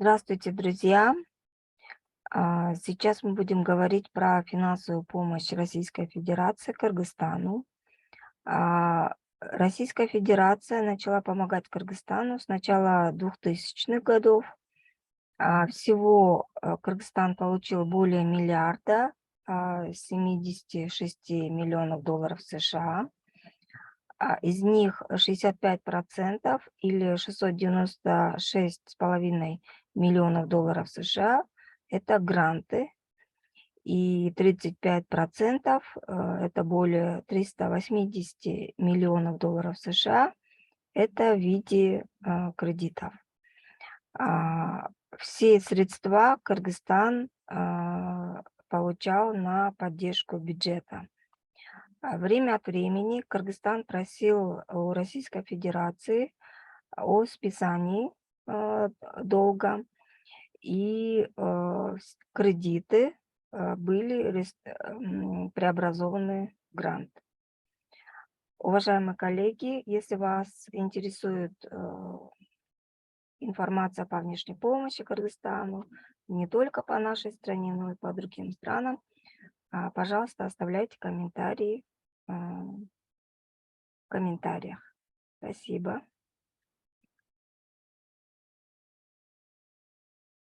Здравствуйте, друзья! Сейчас мы будем говорить про финансовую помощь Российской Федерации Кыргызстану. Российская Федерация начала помогать Кыргызстану с начала 2000-х годов. Всего Кыргызстан получил более миллиарда 76 миллионов долларов США. Из них 65% или 696,5 миллионов долларов США – это гранты, и 35% это более 380 миллионов долларов США – это в виде кредитов. Все средства Кыргызстан получал на поддержку бюджета. Время от времени Кыргызстан просил у Российской Федерации о списании долга, и кредиты были преобразованы в грант. Уважаемые коллеги, если вас интересует информация по внешней помощи Кыргызстану, не только по нашей стране, но и по другим странам, пожалуйста, оставляйте комментарии в комментариях. Спасибо.